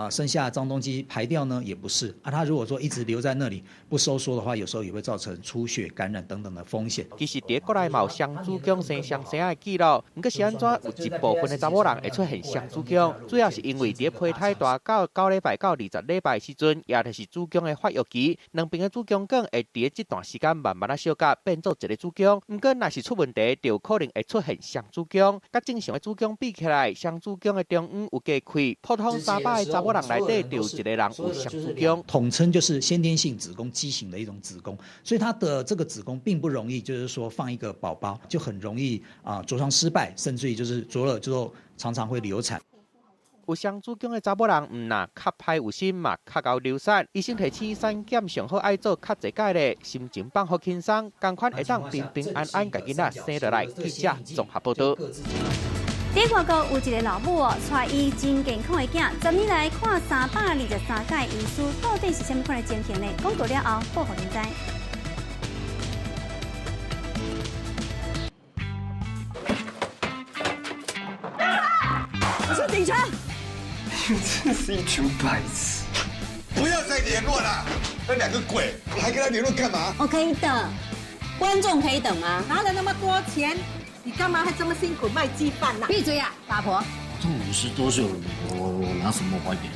剩下脏东西排掉呢？也不是啊。它如果说一直留在那里不收缩的话，有时候也会造成出血、感染等等的风险。其实在国内嘛有双子宫生的记录，不过是安怎有一部分的查某人会出现双子宫，主要是因为在胚胎大到9礼拜到20礼拜时阵，也就是子宫的发育期，两边的子宫颈会在这段时间慢慢啊小甲变做一个子宫。不过若是出问题，就可能会出现双子宫。甲正常的子宫比起来，双子宫的中央有加开，普通300个查某人内底就有一个人有双子宫。统称就是先天性子宫畸形的一种子宫，所以它的这个子宫并不容易，就是说放一个宝宝就很容易着床失败，甚至于就是着了之后常常会流产。有双子宫的查某人，唔呐较歹有心嘛，较高流产。医生提醒产检上好爱做较侪解咧，心情放好轻松，同款会当平平安安甲囡仔生落来。记者综合报道。在外国有一个老母带伊真健康的囝，10年来看323届医师，到底是什么款的情形呢？讲到了后，报互您知。我是警察。你真是一群白痴！不要再联络了，那2个鬼还跟他联络干嘛？我可以等，观众可以等吗？拿了那么多钱，你干嘛还这么辛苦卖鸡饭呢？闭嘴呀，八婆！这50多岁了，我拿什么还给你？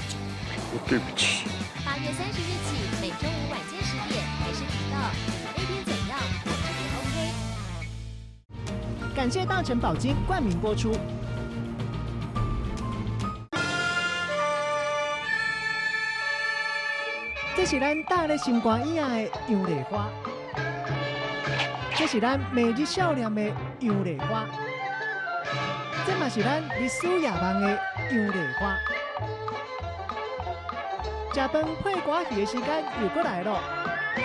我对不起。8月30日起，每周5晚间10点，还是频道，那边怎样，我这边 OK。感谢大成宝金冠名播出。这是咱搭咧新冠以外的杨丽花，这是咱每日少年的杨丽花，这嘛是咱历史夜梦的杨丽花。食饭配歌戏的时间又过来了，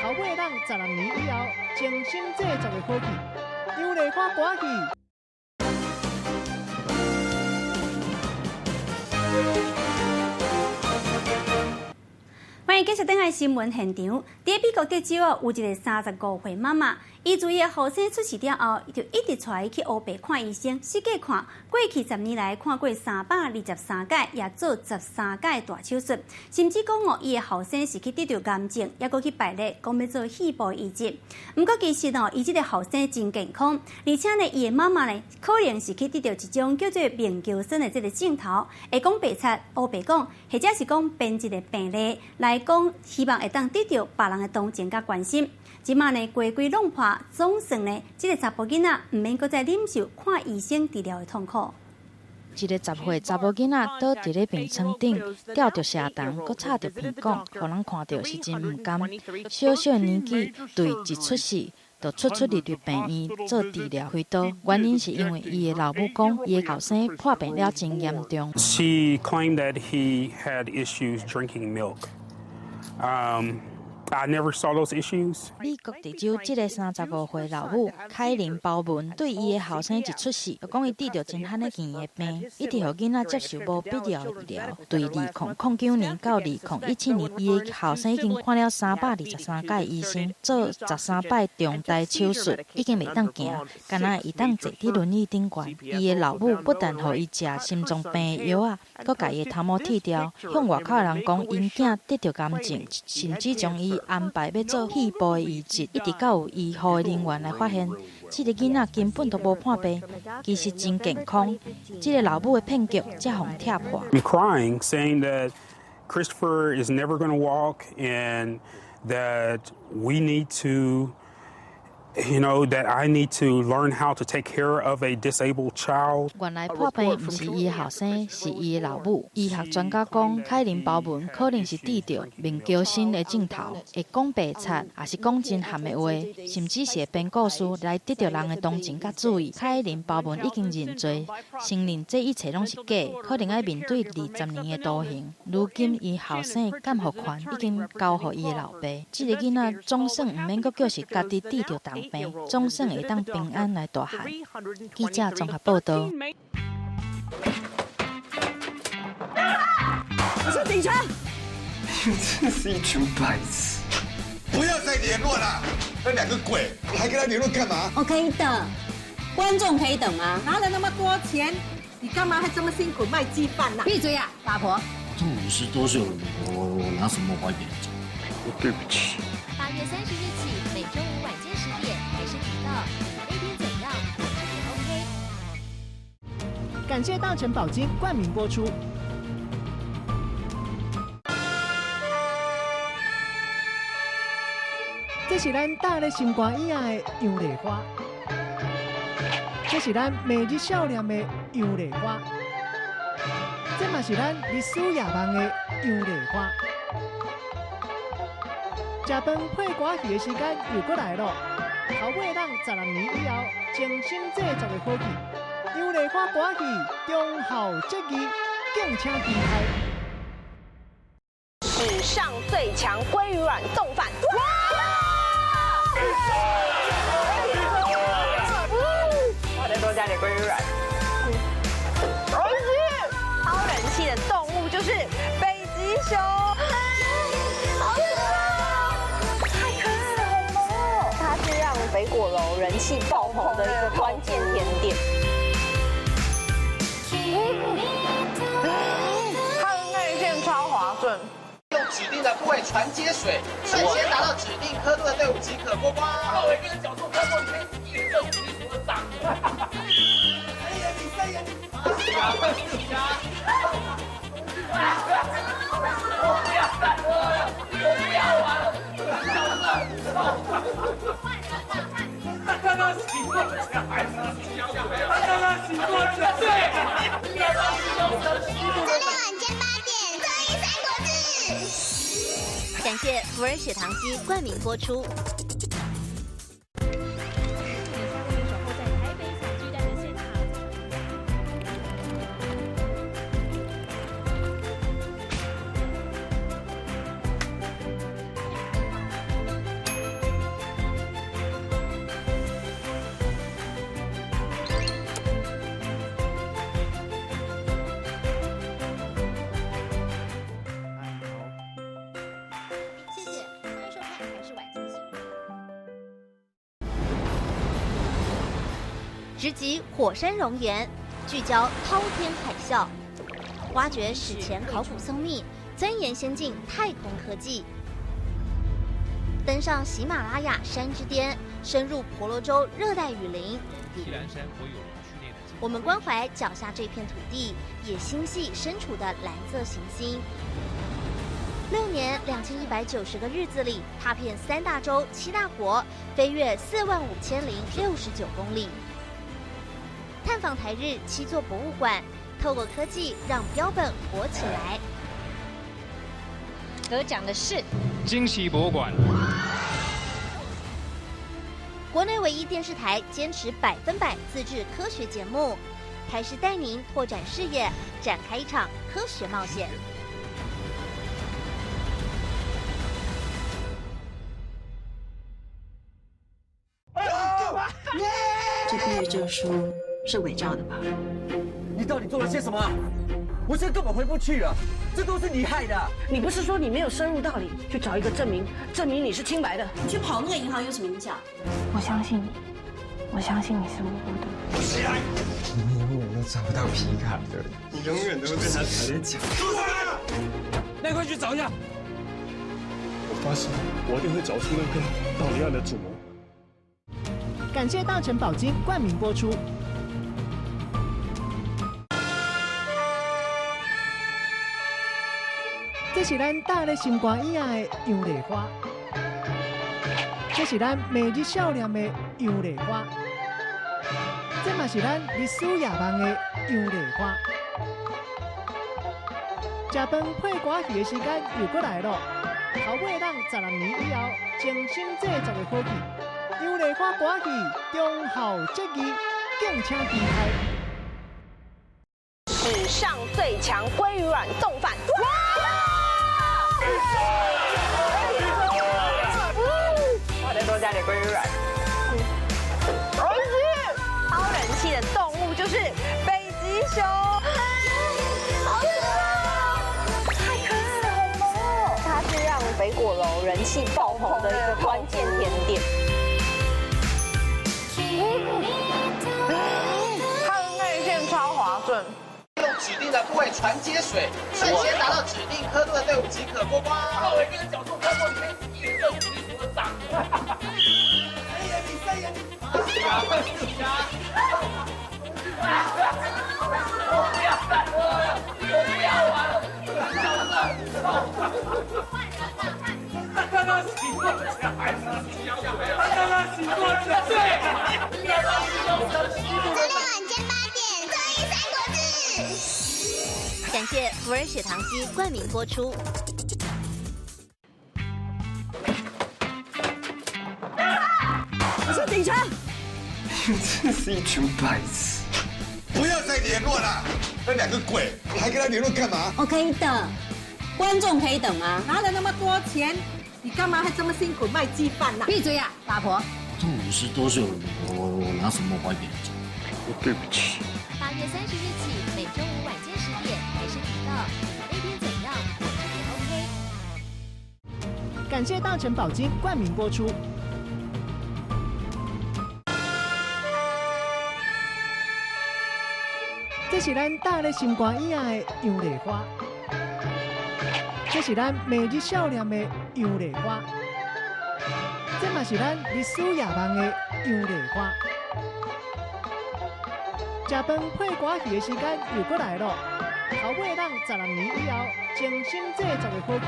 后尾咱12年以后精心制作的好戏，杨丽花歌戏。欢迎继续登来新闻现场。在美国德州有一个35岁妈妈，伊自伊的后生出事了后，就一直带伊去欧北看医生，细计看过去10年来看过323届，也做13届大手术，甚至讲伊的后生是去得到癌症，也搁去排列讲要做肺部移植。不过其实伊这个后生真健康，而且呢，伊的妈妈呢，可能是去得到一种叫做免球生的这个镜头，会讲白贼、乌白讲，或者是讲编一个病例来讲，希望会当得到别人的同情甲关心。即马呢，规规弄破，总算呢，这个查甫囡仔唔免搁再忍受看医生治疗的痛苦。一个10岁查某囡仔倒伫咧病床顶，吊着蛇虫，搁插着鼻管，互人看到是真唔甘。小小的年纪，对一出事就出入病院做治疗开刀，原因是因为伊的老母讲，伊的后生破病了真严重。She claimed that he had issues drinking milk. I never saw those issues. 美国德州这个35岁老母凯琳鲍文对伊的后生一出事，就讲伊得着真罕的钱的病，一直互囡仔接受无必要的治疗。对2009年到2017年，伊的后生已经看了323届医生，做13摆重大手术，已经袂当行，干那会当坐伫轮椅顶悬。伊的老母不但互伊食心脏病的药啊，搁甲伊的头毛剃掉，向外口的人讲因囝得着癌症，甚至将伊安排要做肺部的移植，一直到有医护的人员来发现，这个囡仔根本都无破病，其实真健康。这个老母的骗局才互踢破。I'm crying, saying that Christopher is never going to walk, and that we need to, that I need to learn how to take care of a disabled child. 原来破病不是伊的后生，是伊的老母。医学专家讲，凯琳鲍文可能是得着面胶心的镜头，会讲白贼，也是讲真含的话，甚至是会编故事来得到人的同情甲注意。凯琳鲍文已经认罪，承认这一切拢是假，可能要面对20年的徒刑。如今伊后生监护权已经交予伊的老爸，这个囡仔总算唔免搁叫是家己得着重病，总算会当平安来大汉。记者综合报道。我是警察。你真是一群白痴！不要再联络了，那2个鬼还跟他联络干嘛？我可以等，观众可以等吗？拿了那么多钱，你干嘛还这么辛苦卖鸡饭呢？闭嘴呀，八婆！都50多岁了，我拿什么怀给你做？对不起。8月30日起，每周五晚间10点，还是频道，那边怎样，我这边 OK。感谢大成宝金冠名播出。这是咱搭咧心肝以外的杨丽花，这是咱每日少年的杨丽花，这嘛是咱历史夜梦的杨丽花。食饭配歌戏的时间又过来了，头尾让16年以后精心制作的好戏，杨丽花歌戏忠孝节义，敬请期待。史上最强鲑鱼卵冻饭。我再多加点鲑鱼卵。超人气的动物就是北极熊，好可爱，太可爱了，好萌哦！它是让北果楼人气爆棚的一个关键甜点。它的内馅超滑顺。用指定的部位传接水，瞬间达到指定刻度的队伍即可过关。浩伟跟着角度跳过里面1人1局数的长。3眼你，我不要玩了，他刚刚洗过脚，还是他刚刚洗过脚，对，刚刚洗过脚。周六晚间8点，综艺三国志。感谢福尔血糖机冠名播出。直击火山熔岩，聚焦滔天海啸，挖掘史前考古僧密，钻研先进太空科技，登上喜马拉雅山之巅，深入婆罗洲热带雨林。我们关怀脚下这片土地，也心系身处的蓝色行星。6年2190个日子里，踏遍3大洲7大国，飞越45069公里。探访台日7座博物馆，透过科技让标本活起来。得奖的是惊喜博物馆，国内唯一电视台坚持100%自制科学节目，开始带您拓展视野，展开一场科学冒险。这毕业证书是伪造的吧？你到底做了些什么？我现在根本回不去了，这都是你害的。你不是说你没有深入到里去找一个证明你是清白的？你去跑那个银行有什么影响？我相信你，我相信你是无辜的。起来！你永远都找不到皮卡的，你永远都会被他踩在脚。那快去找一下！我发誓，我一定会找出那个到离岸的主谋。感谢大成宝金冠名播出。这是咱搭咧心肝以外的杨丽花，这是咱每日少年的杨丽花，这嘛是咱历史夜梦的杨丽花。食饭配歌戏的时间又过来了，头尾让16年以后精心制作的好戏，杨丽花歌戏忠孝节义，敬请期待。史上最强鲑鱼卵冻饭。我再多加点鲑鱼卵。超人气的动物就是北极熊，好可爱，太可爱了，好萌哦！它是让北果楼人气爆棚的一个关键甜点。它的内馅超滑顺。用指定的部位传接水，瞬间达到指定刻度的队伍即可过关。浩伟跟角度科目里面一个无敌组的长。哎呀，比赛呀！我不要干了，我不要玩了，他刚刚洗过脚还是他刚刚洗过脚，对，刚刚洗过脚。周六晚间8点，综艺三国志。感谢福尔血糖机冠名播出。我是警察。真是一群白痴！不要再联络了，那两个鬼还跟他联络干嘛？我可以等，观众可以等吗？拿了那么多钱，你干嘛还这么辛苦卖鸡饭呢？闭嘴呀，八婆！这50多岁了，我拿什么还别人家？对不起。8月30日起，每周五晚间10点，电视频道，你那边怎样，我这边 OK。感谢大成宝金冠名播出。这是咱搭咧心肝以外的杨丽花，这是咱每日少年的杨丽花，这嘛是咱历史夜梦的杨丽花。食饭配歌戏的时间又过来了，头尾让12年以后精心制作的好戏，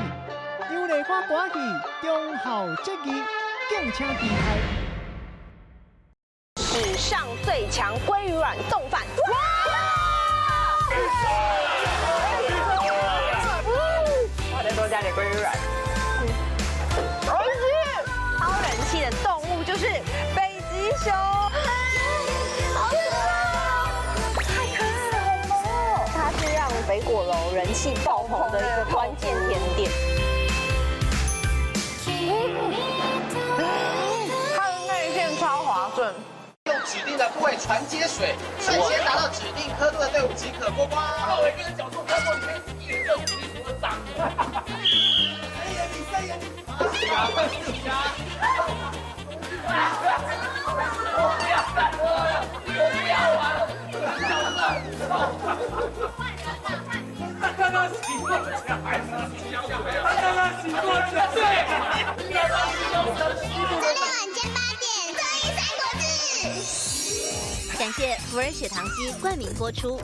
杨丽花歌戏忠孝节义，敬请期待。史上最强鲑鱼卵冻饭。我再多加点鲑鱼卵。超人气的动物就是北极熊，好可爱，太可爱了！它是让北果楼人气爆红的一个关键甜点。它的内馅超滑顺。用指定的部位传接水，瞬间达到指定刻度的队伍即可过关。浩伟跟角度科目里面一个无敌组的长。哎呀，比赛呀！我不要干了，我不要玩了。他刚刚洗过脚还是他刚刚洗过脚，对，刚刚洗过脚。周六晚间8点，综艺三国志。感谢福尔血糖机冠名播出。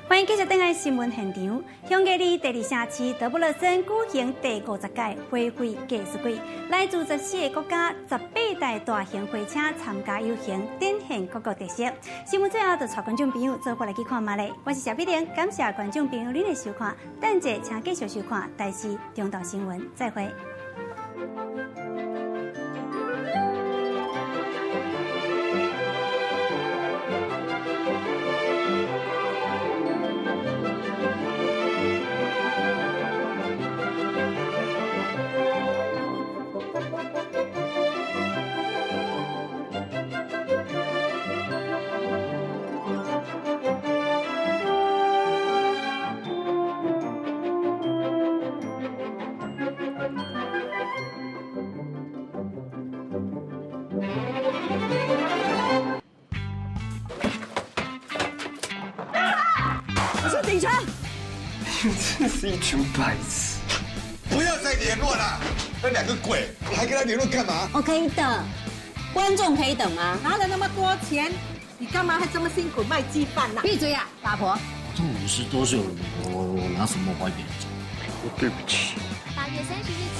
欢迎继续登来新闻现场。香格里第2城市德布勒森举行第50届花卉艺术季，来自14个国家18台大型花车参加游行，展现各国特色。新闻最后就带观众朋友做过来去看马嘞。我是小碧玲，感谢观众朋友您的收看，等者请继续收看台视中岛新闻，再会。我是警察。真是一群白痴！不要再联络了，那两个鬼还跟他联络干嘛？我可以等，观众可以等吗？拿了那么多钱，你干嘛还这么辛苦卖鸡饭呢？闭嘴呀，八婆！这50多岁了，我拿什么还别人家？对不起。8月30日起。